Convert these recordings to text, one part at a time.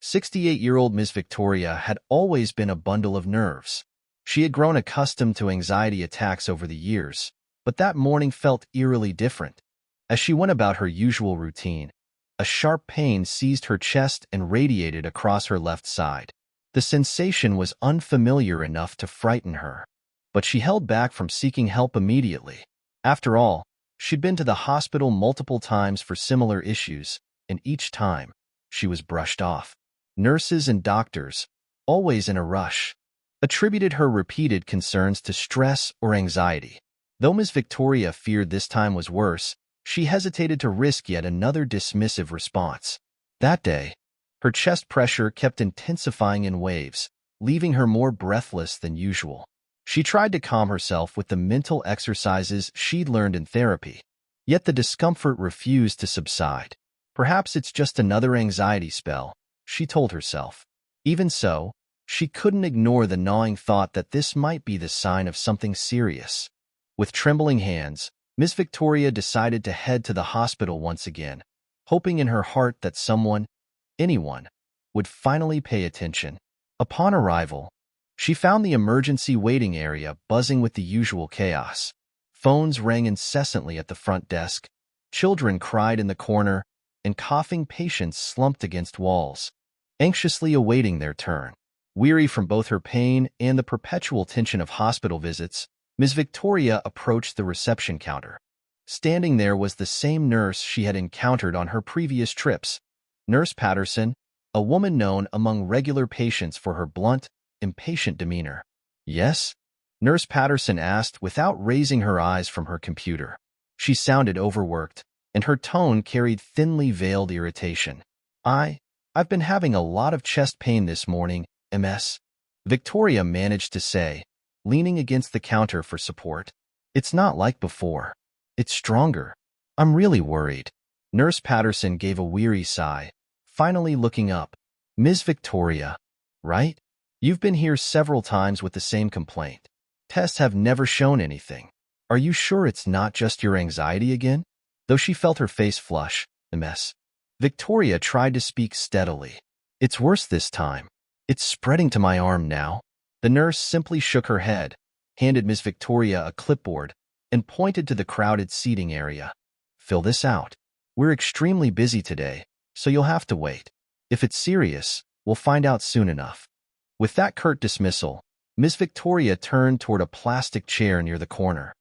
68-year-old Miss Victoria had always been a bundle of nerves. She had grown accustomed to anxiety attacks over the years, but that morning felt eerily different. As she went about her usual routine, a sharp pain seized her chest and radiated across her left side. The sensation was unfamiliar enough to frighten her, but she held back from seeking help immediately. After all, she'd been to the hospital multiple times for similar issues, and each time, she was brushed off. Nurses and doctors, always in a rush, attributed her repeated concerns to stress or anxiety. Though Ms. Victoria feared this time was worse, she hesitated to risk yet another dismissive response. That day, her chest pressure kept intensifying in waves, leaving her more breathless than usual. She tried to calm herself with the mental exercises she'd learned in therapy, yet the discomfort refused to subside. Perhaps it's just another anxiety spell, she told herself. Even so, she couldn't ignore the gnawing thought that this might be the sign of something serious. With trembling hands, Miss Victoria decided to head to the hospital once again, hoping in her heart that someone, anyone, would finally pay attention. Upon arrival, she found the emergency waiting area buzzing with the usual chaos. Phones rang incessantly at the front desk, children cried in the corner, and coughing patients slumped against walls, anxiously awaiting their turn. Weary from both her pain and the perpetual tension of hospital visits, Ms. Victoria approached the reception counter. Standing there was the same nurse she had encountered on her previous trips, Nurse Patterson, a woman known among regular patients for her blunt, impatient demeanor. "Yes?" Nurse Patterson asked without raising her eyes from her computer. She sounded overworked, and her tone carried thinly veiled irritation. I've been having a lot of chest pain this morning, Ms. Victoria managed to say, leaning against the counter for support. "It's not like before. It's stronger. I'm really worried." Nurse Patterson gave a weary sigh, finally looking up. "Ms. Victoria, right? You've been here several times with the same complaint. Tests have never shown anything. Are you sure it's not just your anxiety again?" Though she felt her face flush, Ms. Victoria tried to speak steadily. "It's worse this time. It's spreading to my arm now." The nurse simply shook her head, handed Ms. Victoria a clipboard, and pointed to the crowded seating area. "Fill this out. We're extremely busy today, so you'll have to wait. If it's serious, we'll find out soon enough." With that curt dismissal, Ms. Victoria turned toward a plastic chair near the corner,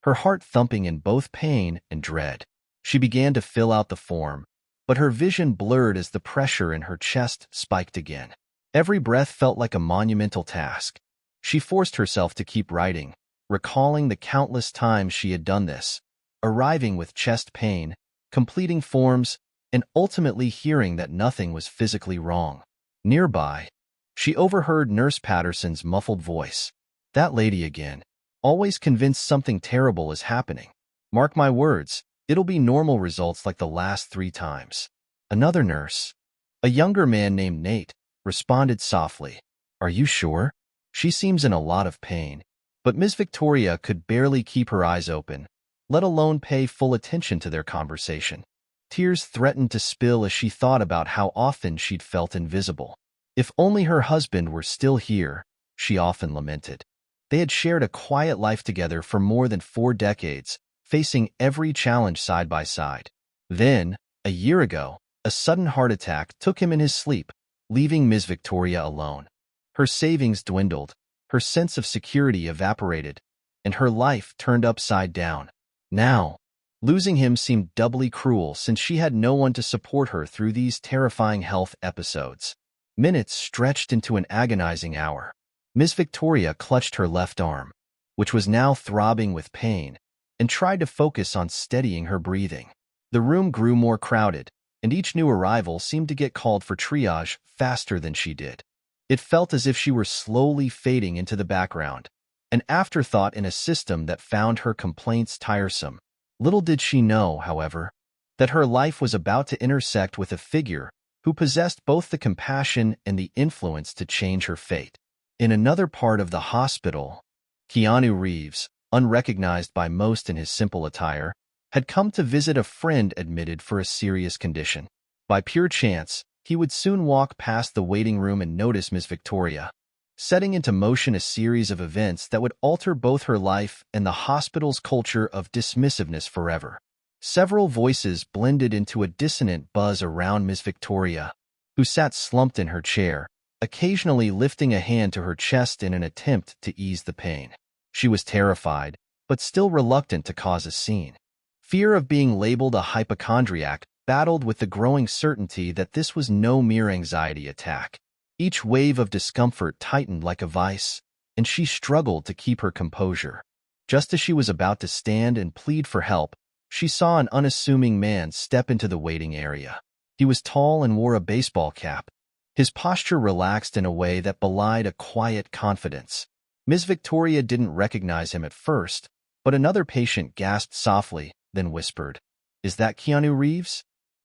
her heart thumping in both pain and dread. She began to fill out the form, but her vision blurred as the pressure in her chest spiked again. Every breath felt like a monumental task. She forced herself to keep writing, recalling the countless times she had done this, arriving with chest pain, completing forms, and ultimately hearing that nothing was physically wrong. Nearby, she overheard Nurse Patterson's muffled voice. "That lady again, always convinced something terrible is happening. Mark my words, it'll be normal results like the last 3 times." Another nurse, a younger man named Nate, responded softly. "Are you sure? She seems in a lot of pain." But Ms. Victoria could barely keep her eyes open, let alone pay full attention to their conversation. Tears threatened to spill as she thought about how often she'd felt invisible. If only her husband were still here, she often lamented. They had shared a quiet life together for more than 4 decades, facing every challenge side by side. Then, a year ago, a sudden heart attack took him in his sleep, leaving Ms. Victoria alone. Her savings dwindled, her sense of security evaporated, and her life turned upside down. Now, losing him seemed doubly cruel since she had no one to support her through these terrifying health episodes. Minutes stretched into an agonizing hour. Ms. Victoria clutched her left arm, which was now throbbing with pain, and tried to focus on steadying her breathing. The room grew more crowded, and each new arrival seemed to get called for triage faster than she did. It felt as if she were slowly fading into the background, an afterthought in a system that found her complaints tiresome. Little did she know, however, that her life was about to intersect with a figure who possessed both the compassion and the influence to change her fate. In another part of the hospital, Keanu Reeves, unrecognized by most in his simple attire, had come to visit a friend admitted for a serious condition. By pure chance, He would soon walk past the waiting room and notice Miss Victoria, setting into motion a series of events that would alter both her life and the hospital's culture of dismissiveness forever. Several voices blended into a dissonant buzz around Miss Victoria, who sat slumped in her chair, occasionally lifting a hand to her chest in an attempt to ease the pain. She was terrified, but still reluctant to cause a scene. Fear of being labeled a hypochondriac battled with the growing certainty that this was no mere anxiety attack. Each wave of discomfort tightened like a vice, and she struggled to keep her composure. Just as she was about to stand and plead for help, she saw an unassuming man step into the waiting area. He was tall and wore a baseball cap. His posture relaxed in a way that belied a quiet confidence. Ms. Victoria didn't recognize him at first, but another patient gasped softly, then whispered, "Is that Keanu Reeves?"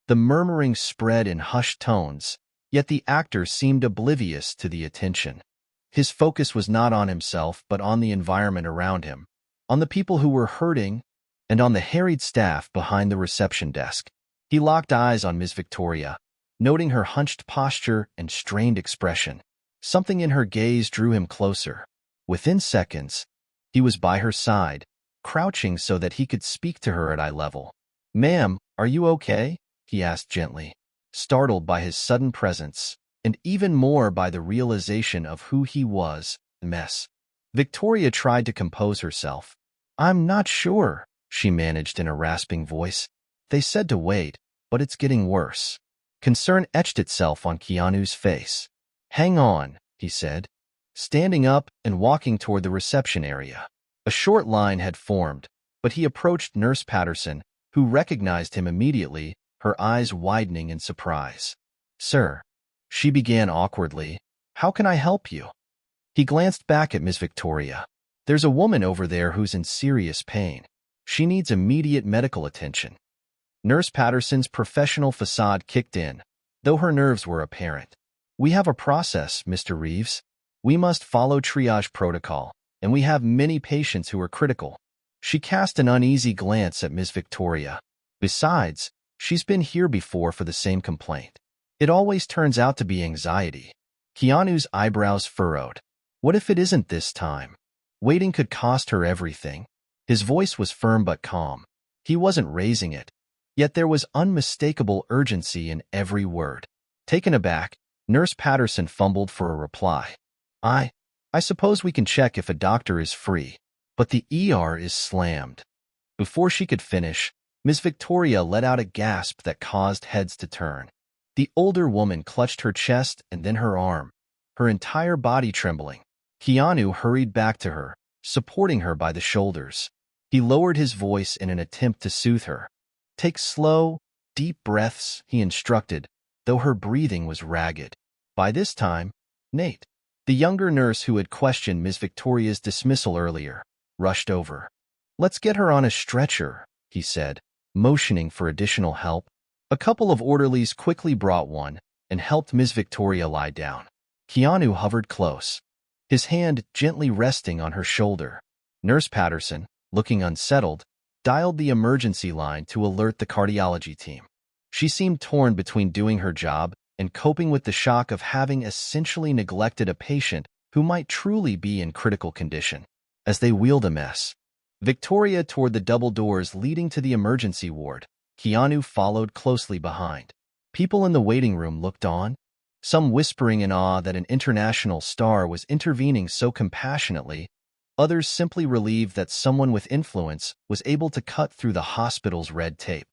The murmuring spread in hushed tones, yet the actor seemed oblivious to the attention. His focus was not on himself, but on the environment around him, on the people who were hurting, and on the harried staff behind the reception desk. He locked eyes on Ms. Victoria, noting her hunched posture and strained expression. Something in her gaze drew him closer. Within seconds, he was by her side, crouching so that he could speak to her at eye level. "Ma'am, are you okay?" he asked gently, startled by his sudden presence, and even more by the realization of who he was, mess. Victoria tried to compose herself. "I'm not sure," she managed in a rasping voice. "They said to wait, but it's getting worse." Concern etched itself on Keanu's face. "Hang on," he said, standing up and walking toward the reception area. A short line had formed, but he approached Nurse Patterson, who recognized him immediately, her eyes widening in surprise. "Sir," she began awkwardly, "how can I help you?" He glanced back at Miss Victoria. "There's a woman over there who's in serious pain. She needs immediate medical attention." Nurse Patterson's professional facade kicked in, though her nerves were apparent. "We have a process, Mr. Reeves. We must follow triage protocol, and we have many patients who are critical." She cast an uneasy glance at Miss Victoria. "Besides, she's been here before for the same complaint. It always turns out to be anxiety." Keanu's eyebrows furrowed. What if it isn't this time? Waiting could cost her everything. His voice was firm but calm. He wasn't raising it, yet there was unmistakable urgency in every word. Taken aback, Nurse Patterson fumbled for a reply. I suppose we can check if a doctor is free, but the ER is slammed." Before she could finish, Miss Victoria let out a gasp that caused heads to turn. The older woman clutched her chest and then her arm, her entire body trembling. Keanu hurried back to her, supporting her by the shoulders. He lowered his voice in an attempt to soothe her. "Take slow, deep breaths," he instructed, though her breathing was ragged. By this time, Nate, the younger nurse who had questioned Miss Victoria's dismissal earlier, rushed over. "Let's get her on a stretcher," he said, motioning for additional help. A couple of orderlies quickly brought one and helped Miss Victoria lie down. Keanu hovered close, his hand gently resting on her shoulder. Nurse Patterson, looking unsettled, dialed the emergency line to alert the cardiology team. She seemed torn between doing her job and coping with the shock of having essentially neglected a patient who might truly be in critical condition. As they wheeled a mess, Victoria toward the double doors leading to the emergency ward, Keanu followed closely behind. People in the waiting room looked on, some whispering in awe that an international star was intervening so compassionately, others simply relieved that someone with influence was able to cut through the hospital's red tape.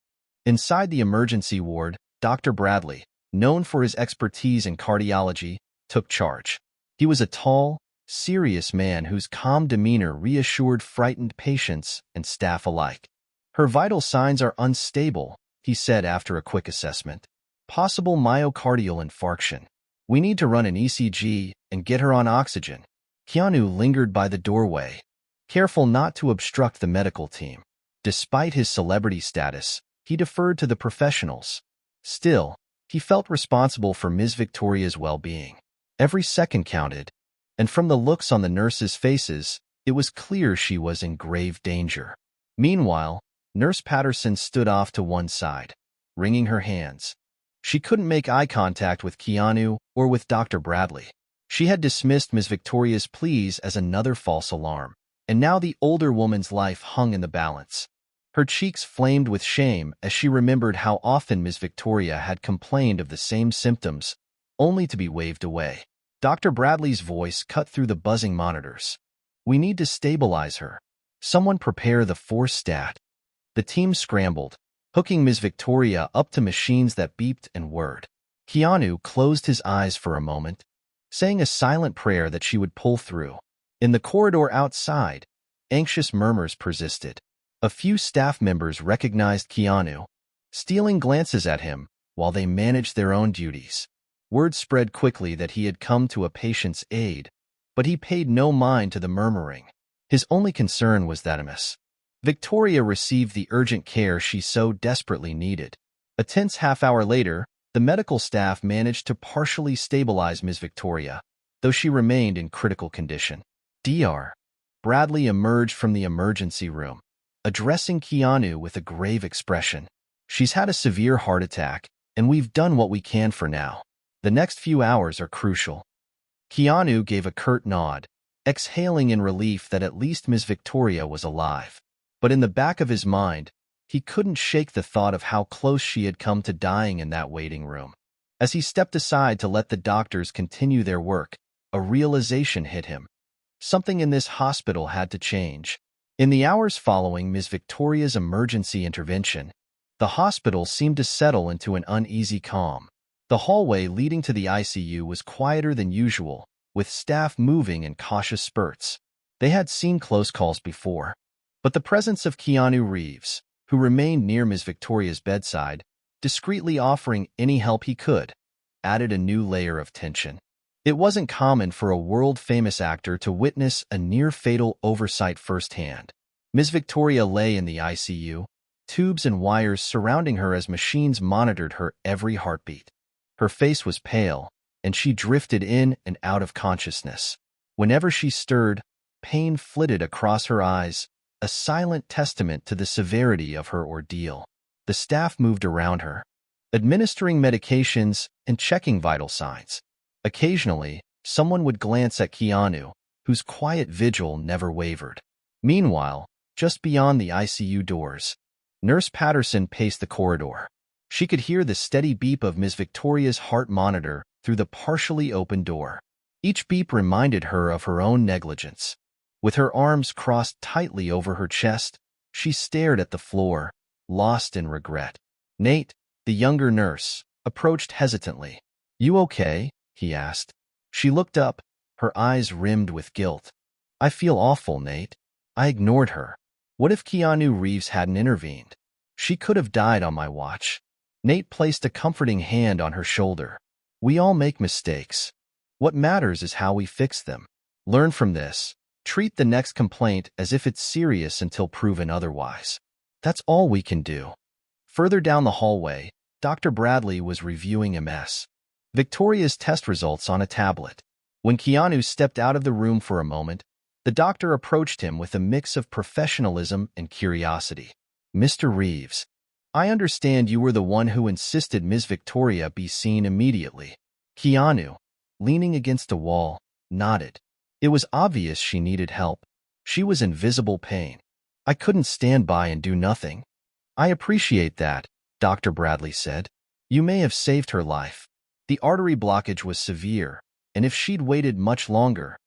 Inside the emergency ward, Dr. Bradley, known for his expertise in cardiology, took charge. He was a tall, serious man whose calm demeanor reassured frightened patients and staff alike. "Her vital signs are unstable," he said after a quick assessment. "Possible myocardial infarction. We need to run an ECG and get her on oxygen." Keanu lingered by the doorway, careful not to obstruct the medical team. Despite his celebrity status, he deferred to the professionals. Still, he felt responsible for Ms. Victoria's well-being. Every second counted, and from the looks on the nurses' faces, it was clear she was in grave danger. Meanwhile, Nurse Patterson stood off to one side, wringing her hands. She couldn't make eye contact with Keanu or with Dr. Bradley. She had dismissed Ms. Victoria's pleas as another false alarm, and now the older woman's life hung in the balance. Her cheeks flamed with shame as she remembered how often Ms. Victoria had complained of the same symptoms, only to be waved away. Dr. Bradley's voice cut through the buzzing monitors. "We need to stabilize her. Someone prepare the force stat." The team scrambled, hooking Ms. Victoria up to machines that beeped and whirred. Keanu closed his eyes for a moment, saying a silent prayer that she would pull through. In the corridor outside, anxious murmurs persisted. A few staff members recognized Keanu, stealing glances at him while they managed their own duties. Word spread quickly that he had come to a patient's aid, but he paid no mind to the murmuring. His only concern was that Ms. Victoria received the urgent care she so desperately needed. A tense half-hour later, the medical staff managed to partially stabilize Ms. Victoria, though she remained in critical condition. Dr. Bradley emerged from the emergency room, addressing Keanu with a grave expression. "She's had a severe heart attack, and we've done what we can for now. The next few hours are crucial." Keanu gave a curt nod, exhaling in relief that at least Ms. Victoria was alive. But in the back of his mind, he couldn't shake the thought of how close she had come to dying in that waiting room. As he stepped aside to let the doctors continue their work, a realization hit him. Something in this hospital had to change. In the hours following Ms. Victoria's emergency intervention, the hospital seemed to settle into an uneasy calm. The hallway leading to the ICU was quieter than usual, with staff moving in cautious spurts. They had seen close calls before, but the presence of Keanu Reeves, who remained near Ms. Victoria's bedside, discreetly offering any help he could, added a new layer of tension. It wasn't common for a world-famous actor to witness a near-fatal oversight firsthand. Ms. Victoria lay in the ICU, tubes and wires surrounding her as machines monitored her every heartbeat. Her face was pale, and she drifted in and out of consciousness. Whenever she stirred, pain flitted across her eyes, a silent testament to the severity of her ordeal. The staff moved around her, administering medications and checking vital signs. Occasionally, someone would glance at Keanu, whose quiet vigil never wavered. Meanwhile, just beyond the ICU doors, Nurse Patterson paced the corridor. She could hear the steady beep of Ms. Victoria's heart monitor through the partially open door. Each beep reminded her of her own negligence. With her arms crossed tightly over her chest, she stared at the floor, lost in regret. Nate, the younger nurse, approached hesitantly. "You okay?" he asked. She looked up, her eyes rimmed with guilt. "I feel awful, Nate. I ignored her. What if Keanu Reeves hadn't intervened? She could have died on my watch." Nate placed a comforting hand on her shoulder. "We all make mistakes. What matters is how we fix them. Learn from this. Treat the next complaint as if it's serious until proven otherwise. That's all we can do." Further down the hallway, Dr. Bradley was reviewing Ms. Victoria's test results on a tablet. When Keanu stepped out of the room for a moment, the doctor approached him with a mix of professionalism and curiosity. "Mr. Reeves, I understand you were the one who insisted Ms. Victoria be seen immediately." Keanu, leaning against a wall, nodded. It was obvious she needed help. She was in visible pain. "I couldn't stand by and do nothing." "I appreciate that," Dr. Bradley said. "You may have saved her life. The artery blockage was severe, and if she'd waited much longer,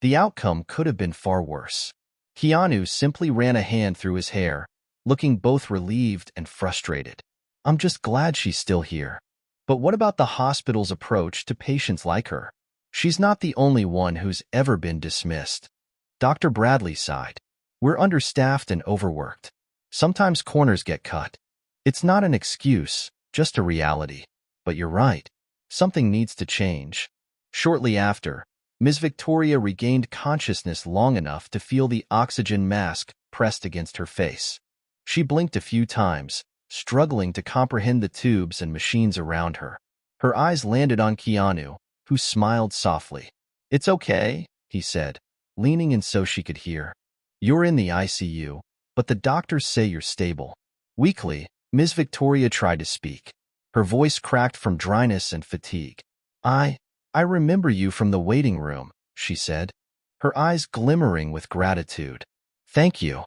the outcome could have been far worse." Keanu simply ran a hand through his hair, looking both relieved and frustrated. "I'm just glad she's still here. But what about the hospital's approach to patients like her? She's not the only one who's ever been dismissed." Dr. Bradley sighed. "We're understaffed and overworked. Sometimes corners get cut. It's not an excuse, just a reality. But you're right. Something needs to change." Shortly after, Ms. Victoria regained consciousness long enough to feel the oxygen mask pressed against her face. She blinked a few times, struggling to comprehend the tubes and machines around her. Her eyes landed on Keanu, who smiled softly. "It's okay," he said, leaning in so she could hear. "You're in the ICU, but the doctors say you're stable." Weakly, Ms. Victoria tried to speak. Her voice cracked from dryness and fatigue. I remember you from the waiting room, she said, her eyes glimmering with gratitude. Thank you.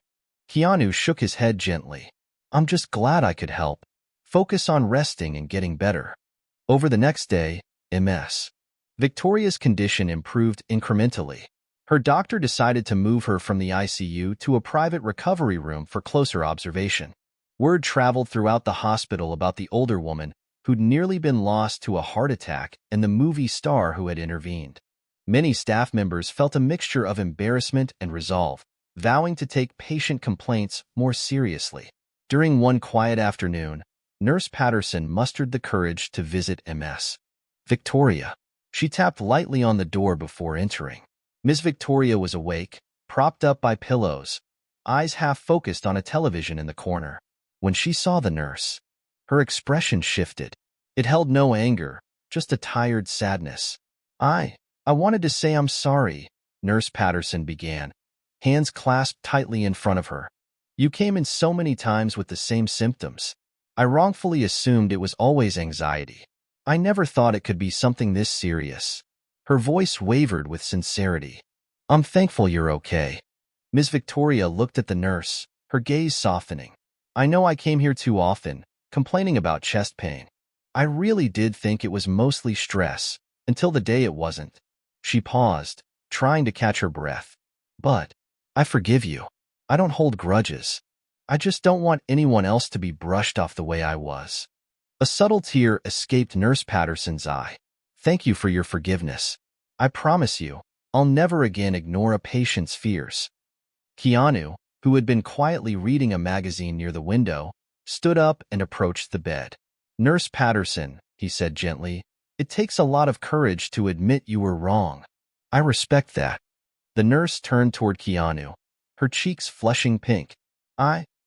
Keanu shook his head gently. I'm just glad I could help. Focus on resting and getting better. Over the next day, Ms. Victoria's condition improved incrementally. Her doctor decided to move her from the ICU to a private recovery room for closer observation. Word traveled throughout the hospital about the older woman who'd nearly been lost to a heart attack and the movie star who had intervened. Many staff members felt a mixture of embarrassment and resolve, vowing to take patient complaints more seriously. During one quiet afternoon, Nurse Patterson mustered the courage to visit Ms. Victoria. She tapped lightly on the door before entering. Miss Victoria was awake, propped up by pillows, eyes half focused on a television in the corner. When she saw the nurse, her expression shifted. It held no anger, just a tired sadness. I wanted to say I'm sorry, Nurse Patterson began, hands clasped tightly in front of her. You came in so many times with the same symptoms. I wrongfully assumed it was always anxiety. I never thought it could be something this serious. Her voice wavered with sincerity. I'm thankful you're okay. Miss Victoria looked at the nurse, her gaze softening. I know I came here too often, complaining about chest pain. I really did think it was mostly stress, until the day it wasn't. She paused, trying to catch her breath. But I forgive you. I don't hold grudges. I just don't want anyone else to be brushed off the way I was. A subtle tear escaped Nurse Patterson's eye. Thank you for your forgiveness. I promise you, I'll never again ignore a patient's fears. Keanu, who had been quietly reading a magazine near the window, stood up and approached the bed. Nurse Patterson, he said gently, it takes a lot of courage to admit you were wrong. I respect that. The nurse turned toward Keanu, her cheeks flushing pink.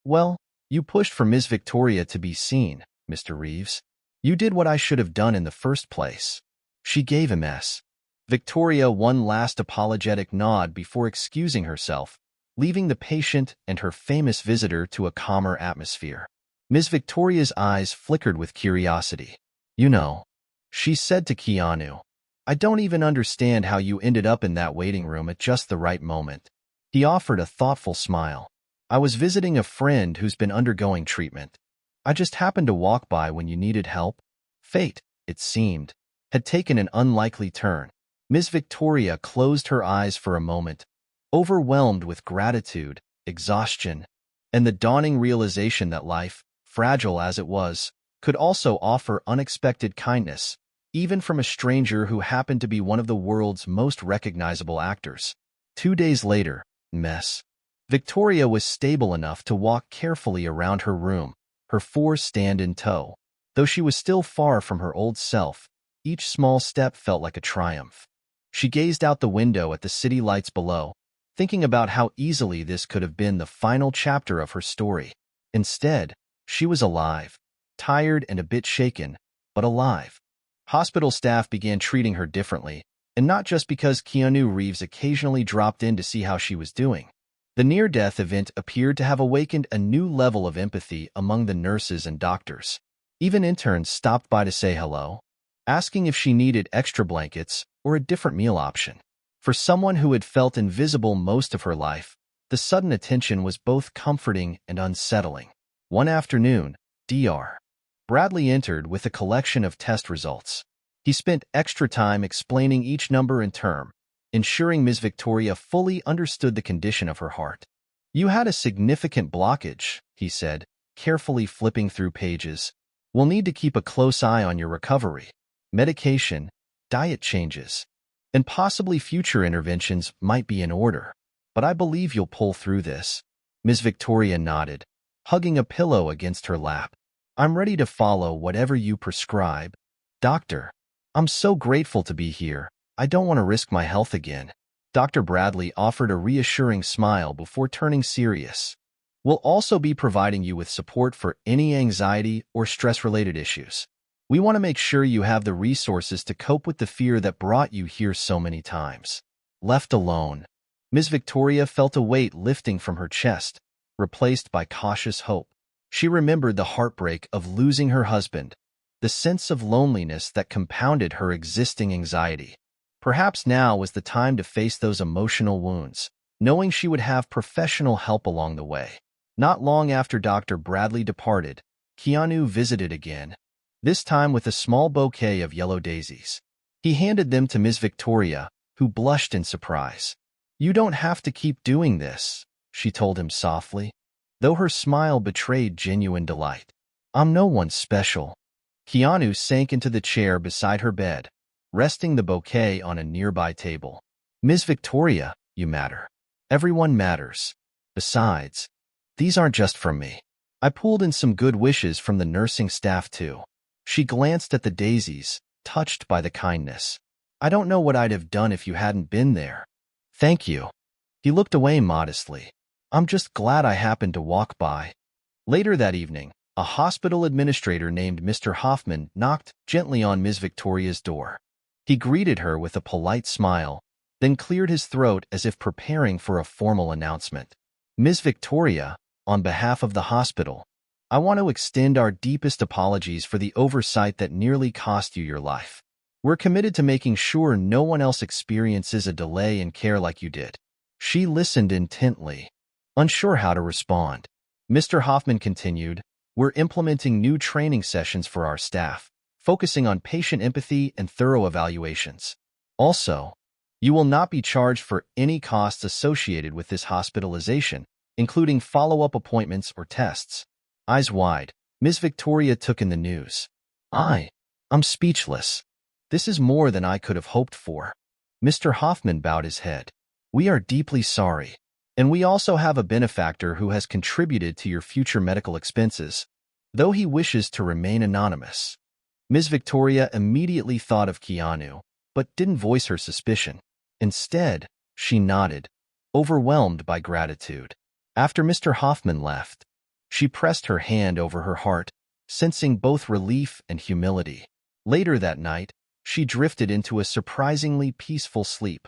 Well, you pushed for Ms. Victoria to be seen, Mr. Reeves. You did what I should have done in the first place. She gave Ms. Victoria one last apologetic nod before excusing herself, leaving the patient and her famous visitor to a calmer atmosphere. Ms. Victoria's eyes flickered with curiosity. You know, she said to Keanu, I don't even understand how you ended up in that waiting room at just the right moment. He offered a thoughtful smile. I was visiting a friend who's been undergoing treatment. I just happened to walk by when you needed help. Fate, it seemed, had taken an unlikely turn. Miss Victoria closed her eyes for a moment, overwhelmed with gratitude, exhaustion, and the dawning realization that life, fragile as it was, could also offer unexpected kindness, even from a stranger who happened to be one of the world's most recognizable actors. 2 days later, Ms. Victoria was stable enough to walk carefully around her room, her 4 stand in tow. Though she was still far from her old self, each small step felt like a triumph. She gazed out the window at the city lights below, thinking about how easily this could have been the final chapter of her story. Instead, she was alive, tired and a bit shaken, but alive. Hospital staff began treating her differently, and not just because Keanu Reeves occasionally dropped in to see how she was doing. The near-death event appeared to have awakened a new level of empathy among the nurses and doctors. Even interns stopped by to say hello, asking if she needed extra blankets or a different meal option. For someone who had felt invisible most of her life, the sudden attention was both comforting and unsettling. One afternoon, Dr. Bradley entered with a collection of test results. He spent extra time explaining each number and term, ensuring Ms. Victoria fully understood the condition of her heart. You had a significant blockage, he said, carefully flipping through pages. We'll need to keep a close eye on your recovery. Medication, diet changes, and possibly future interventions might be in order. But I believe you'll pull through this. Ms. Victoria nodded, hugging a pillow against her lap. I'm ready to follow whatever you prescribe. Doctor, I'm so grateful to be here. I don't want to risk my health again. Dr. Bradley offered a reassuring smile before turning serious. We'll also be providing you with support for any anxiety or stress-related issues. We want to make sure you have the resources to cope with the fear that brought you here so many times. Left alone, Ms. Victoria felt a weight lifting from her chest, replaced by cautious hope. She remembered the heartbreak of losing her husband, the sense of loneliness that compounded her existing anxiety. Perhaps now was the time to face those emotional wounds, knowing she would have professional help along the way. Not long after Dr. Bradley departed, Keanu visited again, this time with a small bouquet of yellow daisies. He handed them to Ms. Victoria, who blushed in surprise. "You don't have to keep doing this," she told him softly, though her smile betrayed genuine delight. "I'm no one special." Keanu sank into the chair beside her bed, resting the bouquet on a nearby table. "Ms. Victoria, you matter. Everyone matters. Besides, these aren't just from me. I pulled in some good wishes from the nursing staff too." She glanced at the daisies, touched by the kindness. "I don't know what I'd have done if you hadn't been there." "Thank you." He looked away modestly. "I'm just glad I happened to walk by." Later that evening, a hospital administrator named Mr. Hoffman knocked gently on Ms. Victoria's door. He greeted her with a polite smile, then cleared his throat as if preparing for a formal announcement. "Ms. Victoria, on behalf of the hospital, I want to extend our deepest apologies for the oversight that nearly cost you your life. We're committed to making sure no one else experiences a delay in care like you did." She listened intently, unsure how to respond. Mr. Hoffman continued, "We're implementing new training sessions for our staff, focusing on patient empathy and thorough evaluations. Also, you will not be charged for any costs associated with this hospitalization, including follow-up appointments or tests." Eyes wide, Ms. Victoria took in the news. I'm speechless. This is more than I could have hoped for." Mr. Hoffman bowed his head. "We are deeply sorry, and we also have a benefactor who has contributed to your future medical expenses, though he wishes to remain anonymous." Ms. Victoria immediately thought of Keanu, but didn't voice her suspicion. Instead, she nodded, overwhelmed by gratitude. After Mr. Hoffman left, she pressed her hand over her heart, sensing both relief and humility. Later that night, she drifted into a surprisingly peaceful sleep,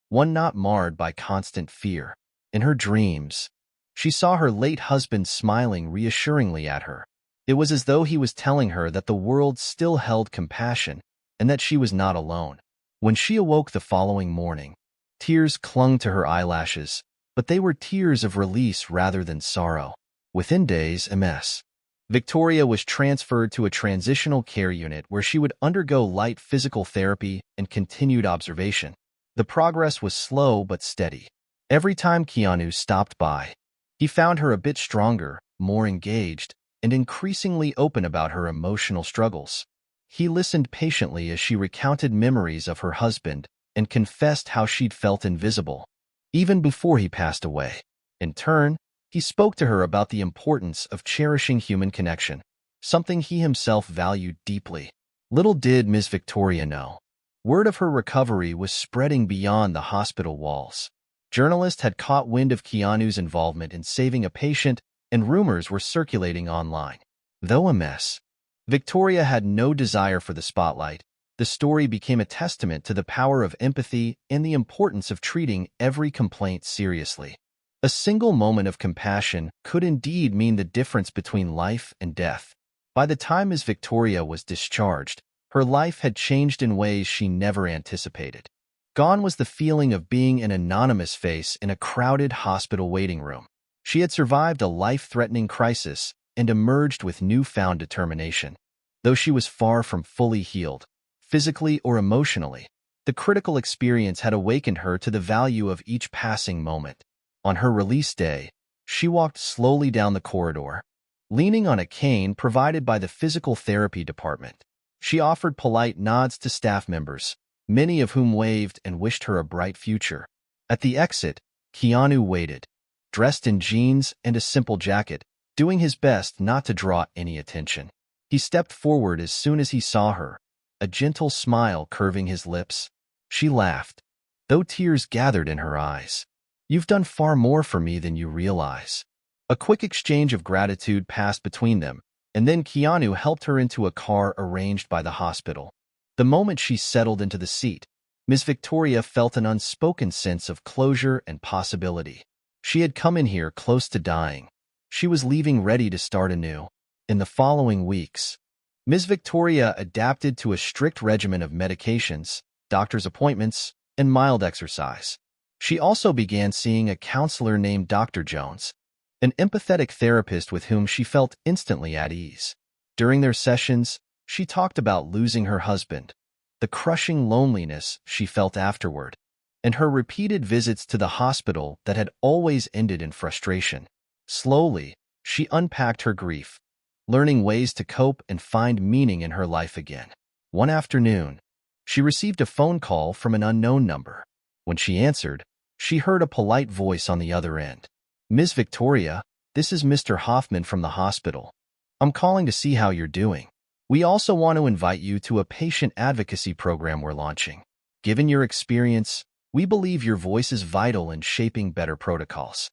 one not marred by constant fear. In her dreams, she saw her late husband smiling reassuringly at her. It was as though he was telling her that the world still held compassion and that she was not alone. When she awoke the following morning, tears clung to her eyelashes, but they were tears of release rather than sorrow. Within days, Ms. Victoria was transferred to a transitional care unit where she would undergo light physical therapy and continued observation. The progress was slow but steady. Every time Keanu stopped by, he found her a bit stronger, more engaged, and increasingly open about her emotional struggles. He listened patiently as she recounted memories of her husband and confessed how she'd felt invisible, even before he passed away. In turn, he spoke to her about the importance of cherishing human connection, something he himself valued deeply. Little did Ms. Victoria know, word of her recovery was spreading beyond the hospital walls. Journalists had caught wind of Keanu's involvement in saving a patient, and rumors were circulating online. Though Ms. Victoria had no desire for the spotlight, the story became a testament to the power of empathy and the importance of treating every complaint seriously. A single moment of compassion could indeed mean the difference between life and death. By the time Ms. Victoria was discharged, her life had changed in ways she never anticipated. Gone was the feeling of being an anonymous face in a crowded hospital waiting room. She had survived a life-threatening crisis and emerged with newfound determination. Though she was far from fully healed, physically or emotionally, the critical experience had awakened her to the value of each passing moment. On her release day, she walked slowly down the corridor, leaning on a cane provided by the physical therapy department. She offered polite nods to staff members, many of whom waved and wished her a bright future. At the exit, Keanu waited, dressed in jeans and a simple jacket, doing his best not to draw any attention. He stepped forward as soon as he saw her, a gentle smile curving his lips. She laughed, though tears gathered in her eyes. "You've done far more for me than you realize." A quick exchange of gratitude passed between them, and then Keanu helped her into a car arranged by the hospital. The moment she settled into the seat, Ms. Victoria felt an unspoken sense of closure and possibility. She had come in here close to dying. She was leaving ready to start anew. In the following weeks, Ms. Victoria adapted to a strict regimen of medications, doctor's appointments, and mild exercise. She also began seeing a counselor named Dr. Jones, an empathetic therapist with whom she felt instantly at ease. During their sessions, she talked about losing her husband, the crushing loneliness she felt afterward, and her repeated visits to the hospital that had always ended in frustration. Slowly, she unpacked her grief, learning ways to cope and find meaning in her life again. One afternoon, she received a phone call from an unknown number. When she answered, she heard a polite voice on the other end. "Ms. Victoria, this is Mr. Hoffman from the hospital. I'm calling to see how you're doing. We also want to invite you to a patient advocacy program we're launching. Given your experience, we believe your voice is vital in shaping better protocols."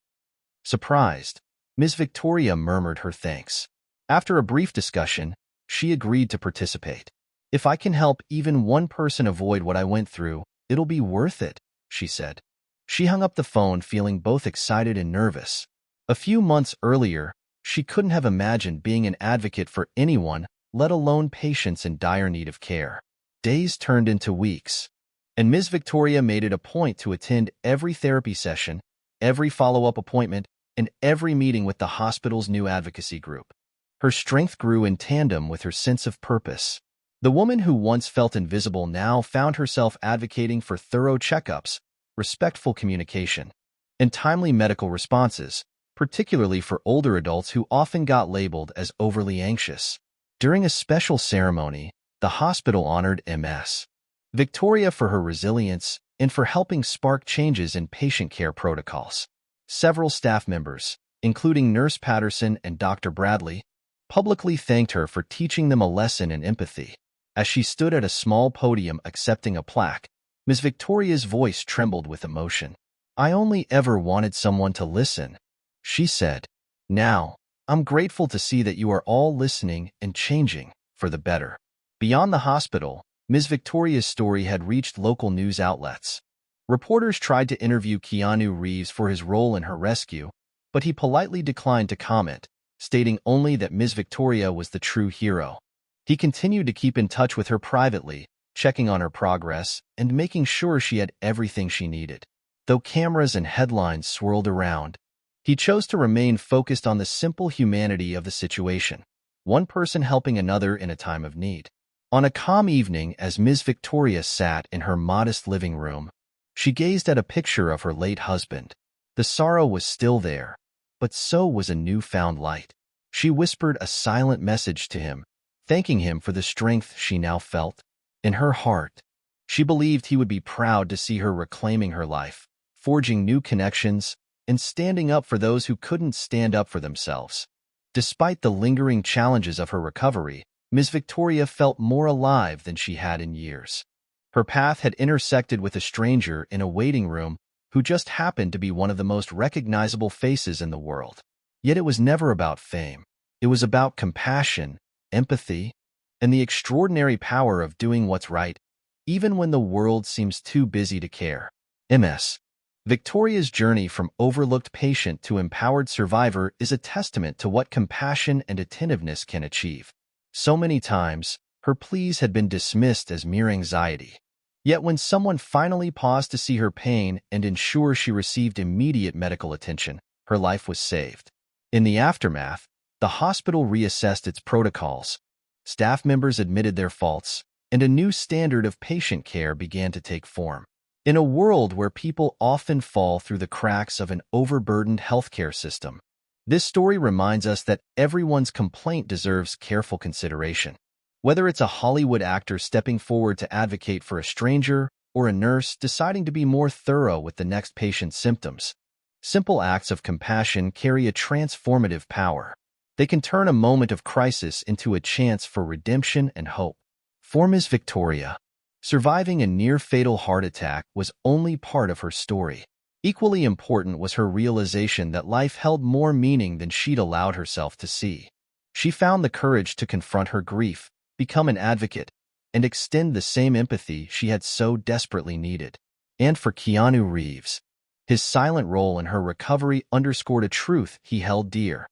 Surprised, Ms. Victoria murmured her thanks. After a brief discussion, she agreed to participate. "If I can help even one person avoid what I went through, it'll be worth it," she said. She hung up the phone feeling both excited and nervous. A few months earlier, she couldn't have imagined being an advocate for anyone, let alone patients in dire need of care. Days turned into weeks, and Ms. Victoria made it a point to attend every therapy session, every follow-up appointment, and every meeting with the hospital's new advocacy group. Her strength grew in tandem with her sense of purpose. The woman who once felt invisible now found herself advocating for thorough checkups, respectful communication, and timely medical responses, particularly for older adults who often got labeled as overly anxious. During a special ceremony, the hospital honored Ms. Victoria for her resilience and for helping spark changes in patient care protocols. Several staff members, including Nurse Patterson and Dr. Bradley, publicly thanked her for teaching them a lesson in empathy. As she stood at a small podium accepting a plaque, Ms. Victoria's voice trembled with emotion. "I only ever wanted someone to listen," she said. "Now, I'm grateful to see that you are all listening and changing for the better." Beyond the hospital, Ms. Victoria's story had reached local news outlets. Reporters tried to interview Keanu Reeves for his role in her rescue, but he politely declined to comment, stating only that Ms. Victoria was the true hero. He continued to keep in touch with her privately, checking on her progress and making sure she had everything she needed. Though cameras and headlines swirled around, he chose to remain focused on the simple humanity of the situation, one person helping another in a time of need. On a calm evening, as Ms. Victoria sat in her modest living room, she gazed at a picture of her late husband. The sorrow was still there, but so was a newfound light. She whispered a silent message to him, thanking him for the strength she now felt. In her heart, she believed he would be proud to see her reclaiming her life, forging new connections, and standing up for those who couldn't stand up for themselves. Despite the lingering challenges of her recovery, Ms. Victoria felt more alive than she had in years. Her path had intersected with a stranger in a waiting room who just happened to be one of the most recognizable faces in the world. Yet it was never about fame. It was about compassion, empathy, and the extraordinary power of doing what's right, even when the world seems too busy to care. Ms. Victoria's journey from overlooked patient to empowered survivor is a testament to what compassion and attentiveness can achieve. So many times, her pleas had been dismissed as mere anxiety. Yet when someone finally paused to see her pain and ensure she received immediate medical attention, her life was saved. In the aftermath, the hospital reassessed its protocols. Staff members admitted their faults, and a new standard of patient care began to take form. In a world where people often fall through the cracks of an overburdened healthcare system, this story reminds us that everyone's complaint deserves careful consideration. Whether it's a Hollywood actor stepping forward to advocate for a stranger or a nurse deciding to be more thorough with the next patient's symptoms, simple acts of compassion carry a transformative power. They can turn a moment of crisis into a chance for redemption and hope. For Ms. Victoria, surviving a near-fatal heart attack was only part of her story. Equally important was her realization that life held more meaning than she'd allowed herself to see. She found the courage to confront her grief, become an advocate, and extend the same empathy she had so desperately needed. And for Keanu Reeves, his silent role in her recovery underscored a truth he held dear.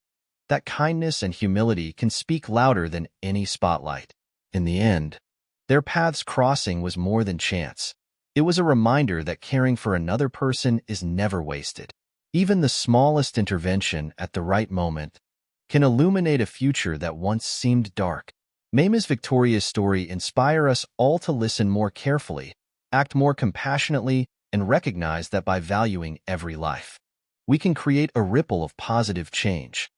that kindness and humility can speak louder than any spotlight. In the end, their paths crossing was more than chance. It was a reminder that caring for another person is never wasted. Even the smallest intervention at the right moment can illuminate a future that once seemed dark. May Ms. Victoria's story inspire us all to listen more carefully, act more compassionately, and recognize that by valuing every life, we can create a ripple of positive change.